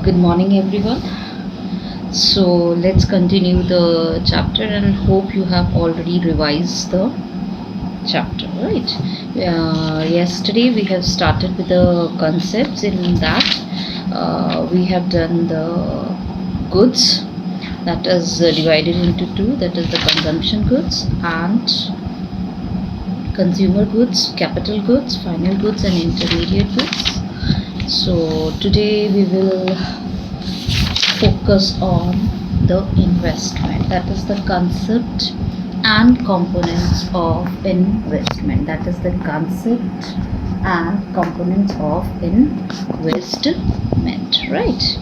Good morning, everyone. So let's continue the chapter and hope you have already revised the chapter, right? Yesterday we have started with the concepts. In that, we have done the goods, that is divided into two, that is the consumption goods and consumer goods, capital goods, final goods and intermediate goods. So today we will focus on the investment, that is the concept and components of investment, that is the concept and components of investment, right?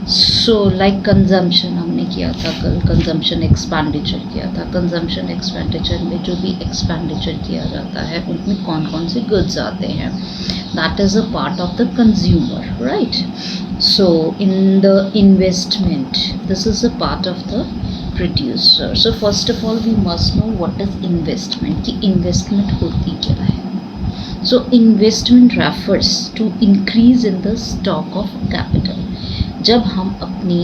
So like consumption हमने किया था कल, consumption expenditure किया था. Consumption expenditure में जो भी expenditure किया जाता है उनमें कौन कौन से गुड्स आते हैं, that is a part of the consumer, right? So in the investment, this is a part of the producer. So first of all we must know what is investment, कि investment होती क्या है. So investment refers to increase in the stock of capital. जब हम अपनी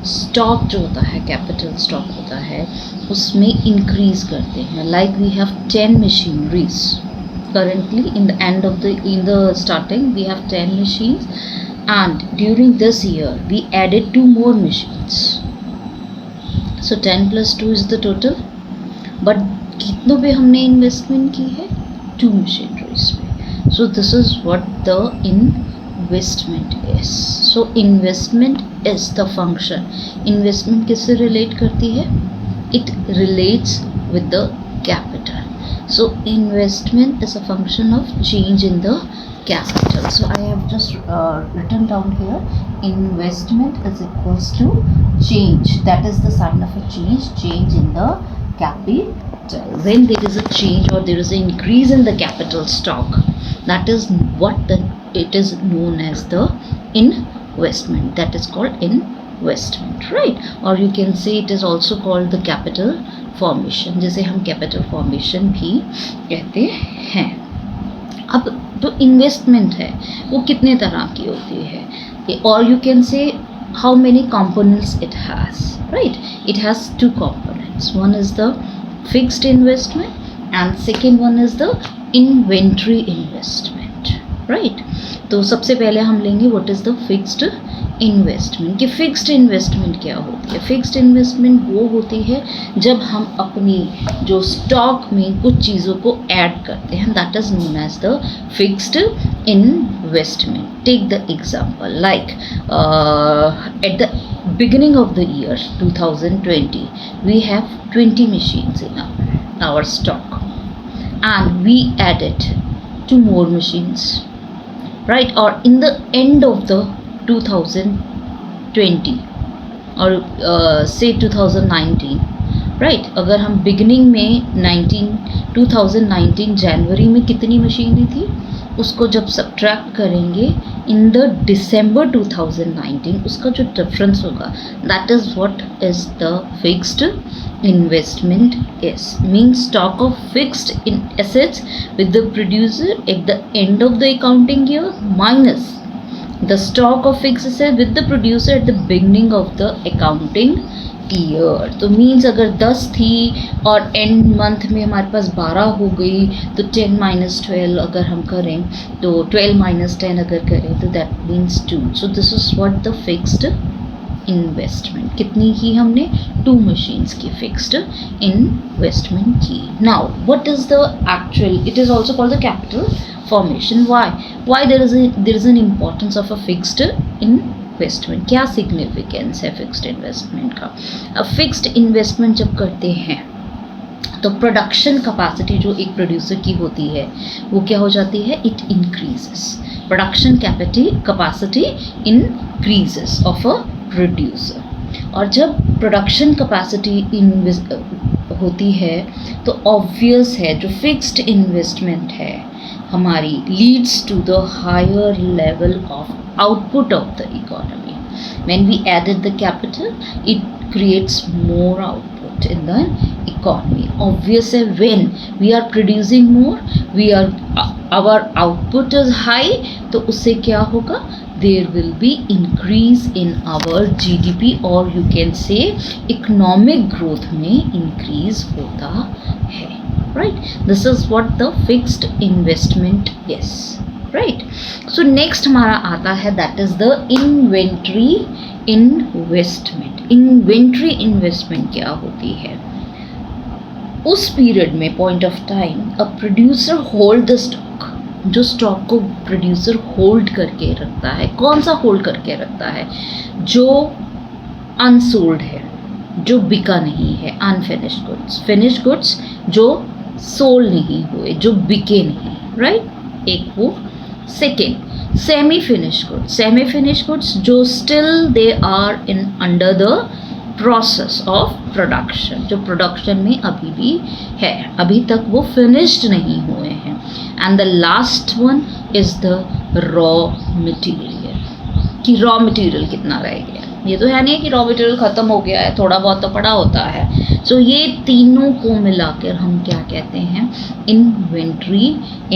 stock जो होता है, कैपिटल स्टॉक होता है, उसमें इंक्रीज करते हैं. Like we have 10 machineries currently. In the starting we have 10 machines, and during this year we added 2 more machines. So 10 plus 2 is the total. But कितनों पे हमने इन्वेस्टमेंट की है? 2 मशीनरीज पे. So this is what the investment is. So investment is the function. Investment किससे relate करती है? It relates with the capital. So investment is a function of change in the capital. So I have just written down here, investment is equals to change. That is the sign of a change in the capital. When there is a change or there is an increase in the capital stock, that is what it is known as the investment. That is called investment, right? Or you can say it is also called the capital formation, जिसे हम capital formation भी कहते हैं. अब जो investment है वो कितने तरह की होती है, और you can say how many components it has, right? It has 2 components. One is the fixed investment and second one is the inventory investment, right? तो सबसे पहले हम लेंगे what is the fixed investment. कि फिक्स्ड इन्वेस्टमेंट क्या होती है? Fixed investment वो होती है जब हम अपनी जो स्टॉक में कुछ चीज़ों को ऐड करते हैं, that is known as the fixed investment. Take the example like at the beginning of the year 2020 we have 20 machines in our stock and we added 2 more machines, right? Or in the end of the 2020 or say 2019, right? अगर हम beginning में 2019 जनवरी में कितनी मशीनें थी उसको जब subtract करेंगे इन द दिसंबर 2019, उसका जो डिफरेंस होगा that is what is the fixed investment is. Means stock of fixed in assets with the producer at the end of the accounting year minus the stock of fixed assets with the producer at the beginning of the accounting year. तो means अगर 10 थी और and month में हमारे पास 12 हो गई तो 10 minus 12 अगर हम करें तो 12 माइनस 10 अगर करें तो that means 2. So this is what the fixed investment. कितनी की हमने? 2 मशीन्स की फिक्स्ड इन्वेस्टमेंट की. Now what is the actual, it is also called the capital formation. Why there is an importance of a fixed investment. क्या significance है fixed investment का? अब fixed investment जब करते हैं तो प्रोडक्शन कैपेसिटी जो एक प्रोड्यूसर की होती है वो क्या हो जाती है? It increases. Production capacity increases of a producer. और जब प्रोडक्शन कैपेसिटी होती है तो ऑब्वियस है जो फिक्स्ड इन्वेस्टमेंट है हमारी leads to the higher level of output of the economy. When we added the capital, it creates more output in the economy. Obviously, when we are producing more, our output is high, तो उससे क्या होगा? there will be increase in our GDP, or you can say economic growth में increase होता है, right? This is what the fixed investment is, right? So next हमारा आता है, that is the inventory investment. Inventory investment क्या होती है? उस पीरियड में point of time a producer hold the stock, जो स्टॉक को प्रोड्यूसर होल्ड करके रखता है. कौन सा होल्ड करके रखता है? जो अनसोल्ड है, जो बिका नहीं है, अनफिनिश्ड गुड्स. फिनिश्ड गुड्स जो सोल्ड नहीं हुए, जो बिके नहीं, राइट? एक वो. Second, semi finished goods. Semi finished goods जो still they are in under the process of production, जो प्रोडक्शन में अभी भी है, अभी तक वो फिनिश्ड नहीं हुए हैं. And the last one is the raw material, कि रॉ मटेरियल कितना रह गया. ये तो है नहीं कि रॉ मटेरियल ख़त्म हो गया है, थोड़ा बहुत तो पड़ा होता है. सो ये तीनों को मिलाकर हम क्या कहते हैं? Inventory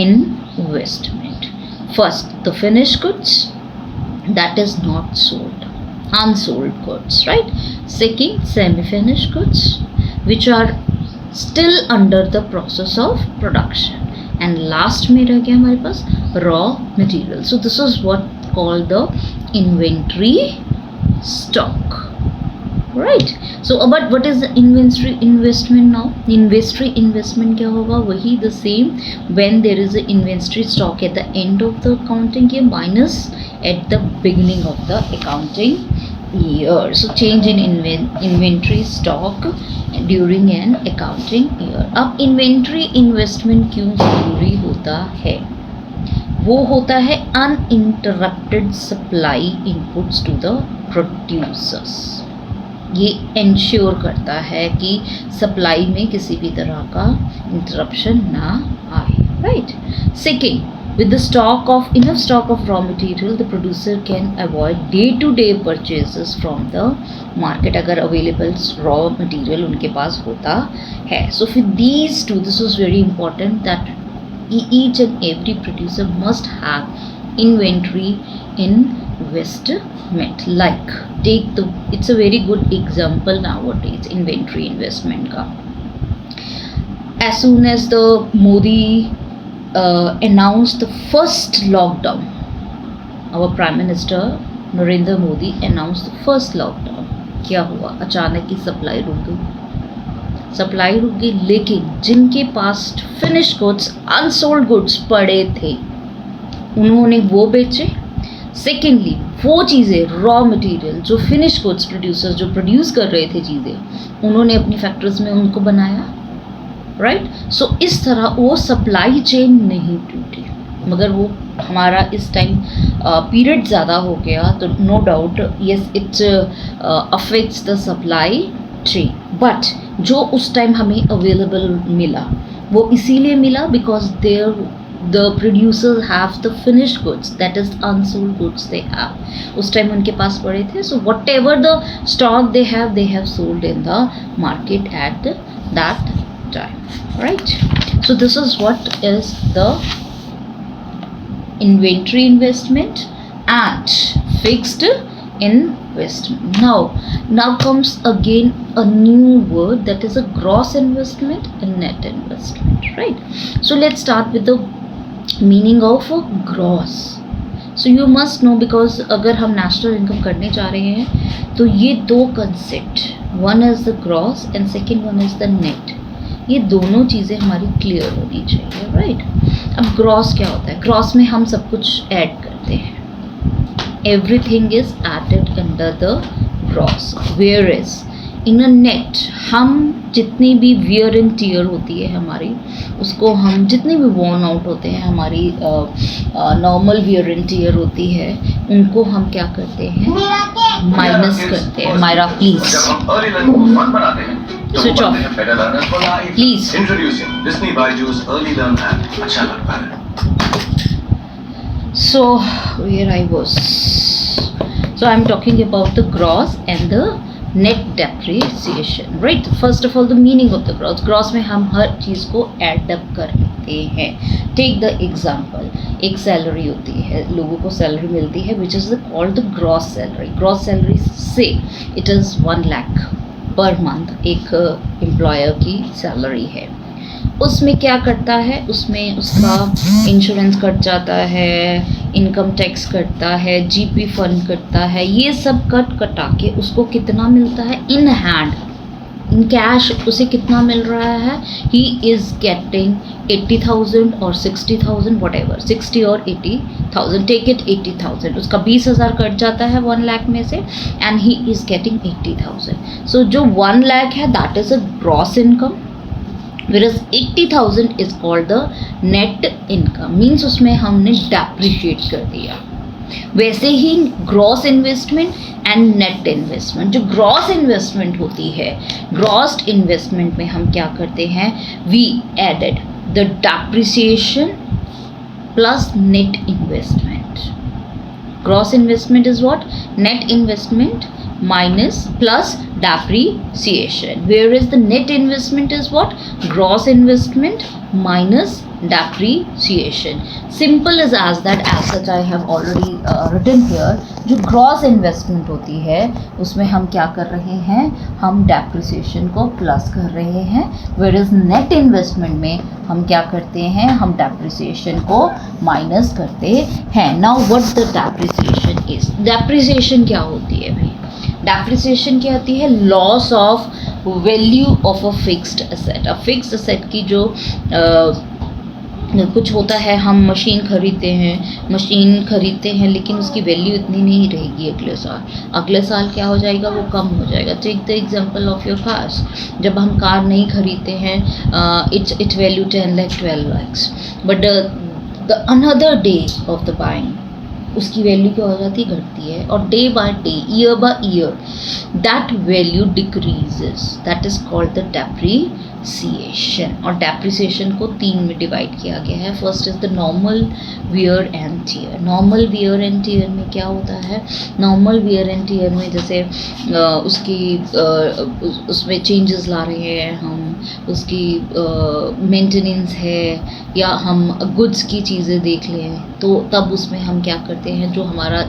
investment. First the finished goods, that is not sold, unsold goods, right? Second, semi-finished goods which are still under the process of production. And last में रह गया हमारे पास raw material. So this is what called the inventory stock, right? So but what is the inventory investment now? Inventory investment क्या होगा? वही the same when there is a inventory stock at the end of the accounting year minus at the beginning of the accounting year. So change in inventory stock during an accounting year. अब inventory investment क्यों जरूरी होता है? वो होता है uninterrupted supply inputs to the producers. ये ensure करता है कि सप्लाई में किसी भी तरह का इंटरप्शन ना आए, right? Second, with the enough stock of raw material, the producer can avoid day-to-day purchases from the market. अगर available raw material उनके पास होता है. So for these two, this is very important that each and every producer must have inventory investment. Like it's a very good example nowadays, inventory investment का. As soon as the Modi announced the first lockdown, our Prime Minister Narendra Modi announced the first lockdown. क्या हुआ? अचानक ही supply रुक गई. लेकिन जिनके पास finished goods, unsold goods पड़े थे, उन्होंने वो बेचे. सेकेंडली, वो चीज़ें रॉ मटेरियल जो फिनिश्ड गुड्स प्रोड्यूसर्स जो प्रोड्यूस कर रहे थे चीज़ें, उन्होंने अपनी फैक्ट्रीज में उनको बनाया, राइट? सो इस तरह वो सप्लाई चेन नहीं टूटी. मगर वो हमारा इस टाइम पीरियड ज़्यादा हो गया, तो no doubt yes it affects the supply chain. But जो उस टाइम हमें अवेलेबल मिला, वो इसीलिए मिला because the producers have the finished goods, that is unsold goods they have. उस टाइम उनके पास पड़े थे. So whatever the stock they have sold in the market at that time, right? So this is what is the inventory investment and fixed investment. Now comes again a new word, that is a gross investment and net investment, right? So let's start with the meaning of gross. So you must know, because अगर हम national income करने जा रहे हैं तो ये दो concept, one is the gross and second one is the net, ये दोनों चीज़ें हमारी clear होनी चाहिए, right? अब gross क्या होता है? gross में हम सब कुछ add करते हैं, everything is added under the gross, whereas in a net हम जितनी भी wear and tear होती है हमारी, उसको हम जितनी भी worn out होते हैं, हमारी normal wear and tear होती है, उनको हम क्या करते हैं? माइनस करते हैं. Myra please switch off please. So where I was, so I'm talking about the gross and the net depreciation, right? First of all, the meaning of the gross. Gross में हम हर चीज़ को add up कर लें. करते हैं। Take the example, एक salary होती है, लोगों को सैलरी मिलती है which is called the gross salary. Gross salary से it is 1 lakh per month एक एम्प्लॉयर की सैलरी है। उसमें क्या करता है, उसमें उसका इंश्योरेंस कट जाता है, इनकम टैक्स कटता है, जीपी फंड कटता है, ये सब कटा के उसको कितना मिलता है इन हैंड, इन कैश उसे कितना मिल रहा है? ही इज़ गेटिंग 80,000 और 60,000 वट एवर, 60 और 80,000, टेक इट 80,000, उसका 20,000 कट जाता है 1 लाख में से एंड ही इज़ गेटिंग 80,000। सो जो 1 लाख है that is a gross income, whereas 80,000 is called the net income, means उसमें हमने डेप्रिशिएट कर दिया। वैसे ही gross investment and net investment, जो ग्रॉस इन्वेस्टमेंट होती है, ग्रॉस इन्वेस्टमेंट में हम क्या करते हैं, we added the depreciation plus net investment. Gross investment is what? Net investment minus plus depreciation, whereas the net investment is what? Gross investment minus depreciation. Simple as that, as such I have already written here. जो gross investment होती है उसमें हम क्या कर रहे हैं, हम depreciation को प्लस कर रहे हैं, whereas net investment में हम क्या करते हैं, हम depreciation को माइनस करते हैं। Now what the depreciation is? depreciation क्या होती है भाई? डेप्रिसिएशन क्या होती है? Loss of value of a fixed asset. A fixed asset की जो कुछ होता है, हम मशीन खरीदते हैं लेकिन उसकी वैल्यू इतनी नहीं रहेगी अगले साल क्या हो जाएगा, वो कम हो जाएगा। Take the example of your cars, जब हम कार नहीं खरीदते हैं it value 10 lakh 12 lakhs, but the another day of the buying उसकी वैल्यू क्या हो जाती है, घटती है, और day by day, year by year that value decreases, that is called the depreciation. और डेप्रिसिएशन को 3 में डिवाइड किया गया है। First is the normal wear and tear. Normal wear and tier में क्या होता है, नॉर्मल वियर एंड टियर में जैसे उसमें चेंजेस ला रहे हैं हम, उसकी मेंटेनेंस है, या हम गुड्स की चीज़ें देख लें तो तब उसमें हम क्या करते हैं, जो हमारा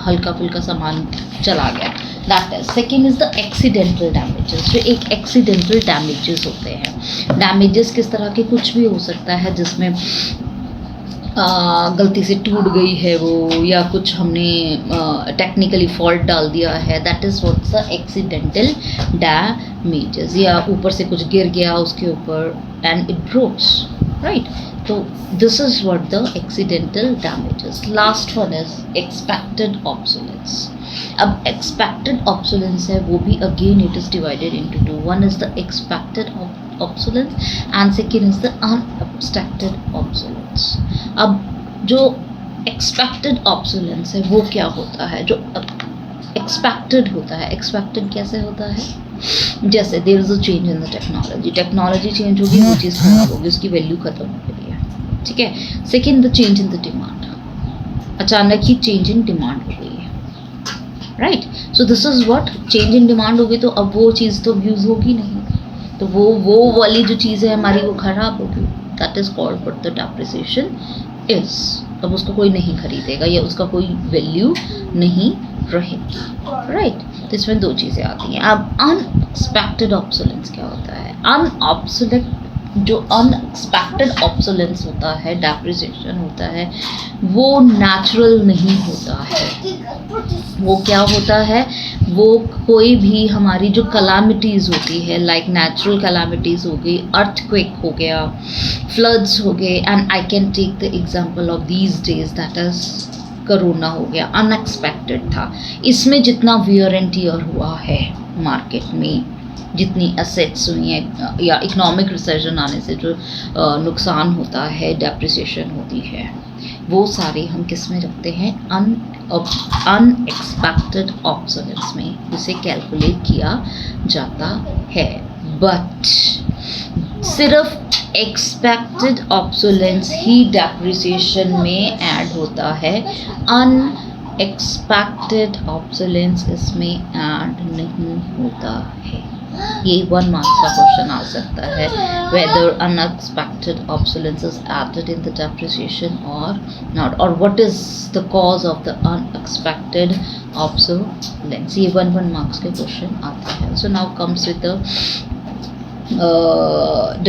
हल्का फुल्का सामान चला गया, that is. Second is the accidental damages. जो एक एक्सीडेंटल डैमेजेस होते हैं, डैमेजेस किस तरह के, कुछ भी हो सकता है जिसमें गलती से टूट गई है वो, या कुछ हमने टेक्निकली फॉल्ट डाल दिया है, that is what's the accidental damages. या ऊपर से कुछ गिर गया उसके ऊपर एंड इट ब्रोक्स, राइट। तो this is what the accidental damages. Last one is expected obsolescence. अब एक्सपेक्टेड ऑब्सोलेंस है वो भी again it is divided into 2। One is the expected obsolescence and second is the unexpected obsolescence. अब जो expected obsolescence है वो क्या होता है, जो expected होता है, expected कैसे होता है, जैसे there is a change in the technology, technology change होगी, वो चीज़ खराब होगी, उसकी वैल्यू खत्म हो गई है, ठीक है। Second the change in the demand, अचानक ही चेंज इन डिमांड हो गई है, right. So this is what, change in demand होगी तो अब वो चीज़ तो यूज़ होगी नहीं, तो वो वाली जो चीज़ है हमारी वो ख़राब होगी, that is called what the depreciation is. अब उसको कोई नहीं खरीदेगा या उसका कोई वैल्यू नहीं रहेगी, राइट। तो इसमें 2 चीज़ें आती हैं। अब अनएक्सपेक्टेड ऑब्सोलेंस क्या होता है? जो अनएक्सपेक्टेड ऑब्सोलेंस होता है, डेप्रिसिएशन होता है, वो नेचुरल नहीं होता है। वो क्या होता है, वो कोई भी हमारी जो कलामिटीज़ होती है, लाइक नेचुरल कलामिटीज़ हो गई, अर्थक्वेक हो गया, फ्लड्स हो गए, and I can take the example of these days that is corona हो गया, अनएक्सपेक्टेड था। इसमें जितना वियर एंड टियर हुआ है मार्केट में, जितनी असेट्स हुई हैं, या इकोनॉमिक रिसेशन आने से जो नुकसान होता है, डेप्रिसिएशन होती है, वो सारे हम किस में रखते हैं, अनएक्सपेक्टेड ऑब्सोलेंस में, जिसे कैलकुलेट किया जाता है। बट सिर्फ एक्सपेक्टेड ऑब्सोलेंस ही डेप्रिसिएशन में ऐड होता है, अनएक्सपेक्टेड ऑब्सोलेंस इसमें ऐड नहीं होता है। ये 1 मार्क्स का क्वेश्चन आ सकता है. Whether unexpected obsolescence is added in the depreciation or not, or what is the cause of the unexpected obsolescence. ये 1 मार्क्स के क्वेश्चन आता है. So now comes with the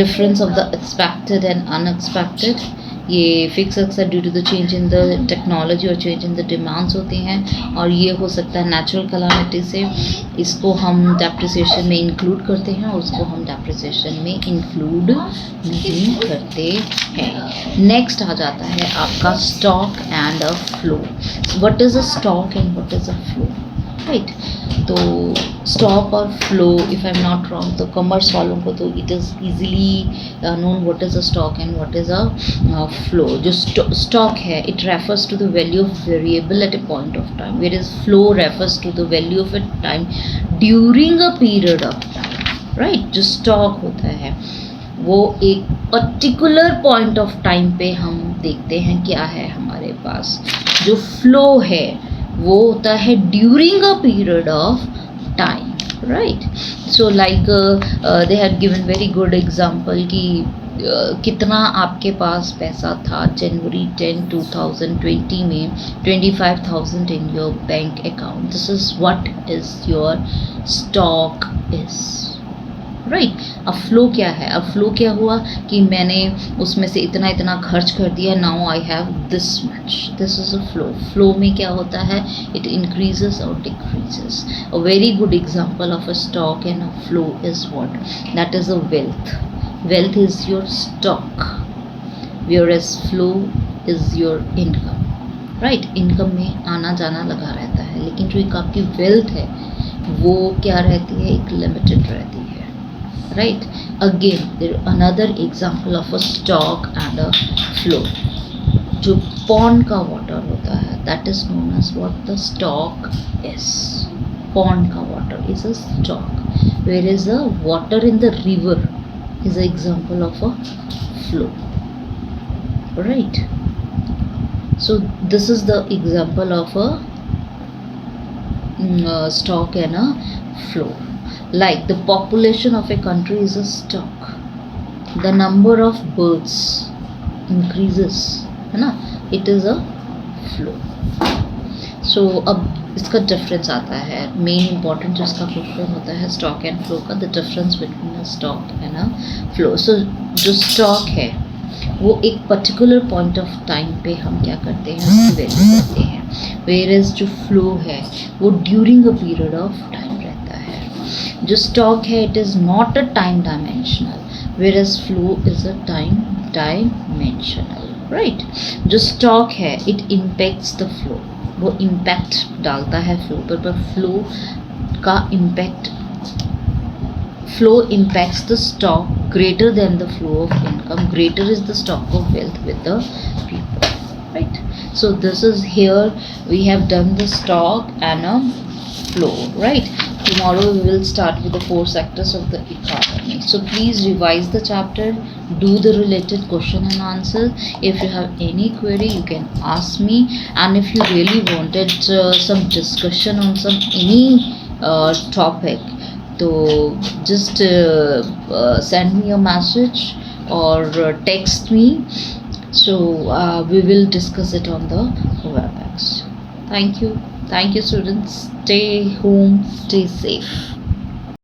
difference of the expected and unexpected. ये fix अक्सर due to the change in the technology और change in the demands होती हैं, और ये हो सकता है नेचुरल कलामिटी से. इसको हम डेप्रिसिएशन में इंक्लूड करते हैं और उसको हम डेप्रिसिएशन में इंक्लूड नहीं करते हैं. नेक्स्ट आ जाता है आपका stock and a flow. What is a stock and what is a flow, right. तो स्टॉक और flow, if I am not wrong, तो कॉमर्स वालों को तो it is easily known what is a stock and what is a flow. जो stock है, it refers to the value of variable at a point of time, where is flow refers to the value of a time during a period of time, right. जो stock होता है वो एक particular point of time पे हम देखते हैं क्या है हमारे पास. जो फ्लो है वो होता है during a period of time, right. So like they had given very good example कि कितना आपके पास पैसा था जनवरी 10, 2020 में, 25,000 in your bank account. This is what is your stock is, right. अब फ्लो क्या है? अब फ्लो क्या हुआ कि मैंने उसमें से इतना इतना खर्च कर दिया, now I have this much. This is a flow. Flow में क्या होता है? इट इंक्रीजेस और decreases. A very good example of a stock and a flow is what? That is a wealth. Wealth is your stock, whereas flow is your income, right. Income में आना जाना लगा रहता है, लेकिन जो एक आपकी वेल्थ है वो क्या रहती है? एक लिमिटेड रहती है, right. Again there another example of a stock and a flow. जो pond का water होता है, that is known as what the stock is. Pond का water is a stock, whereas the water in the river is an example of a flow, right. So this is the example of a stock and a flow. Like the population of a country is a stock, the number of birds increases, है ना, it is a flow. So अब इसका difference आता है. Main important जो इसका question होता है स्टॉक एंड फ्लो का, the difference between a stock and a flow. So जो स्टॉक है वो एक पर्टिकुलर पॉइंट ऑफ टाइम पे हम क्या करते हैं? उसकी वैल्यू करते हैं. वेयरएज जो फ्लो है वो during a period of time रहता है. जो स्टॉक है it is not a time dimensional, whereas flow is a time dimensional, right. जो स्टॉक है इट इम्पैक्ट्स द फ्लो, वो इम्पैक्ट डालता है फ्लो पर फ्लो का impact, flow impacts the stock greater than the flow of income. Greater is the stock of wealth with the people, right. So this is here we have done the stock and a flow, right. Tomorrow we will start with the 4 sectors of the economy. So please revise the chapter, do the related question and answer. If you have any query you can ask me, and if you really wanted some discussion on some any topic, तो just send me a message or text me, so we will discuss it on the WebEx. Thank you students. Stay home, stay safe.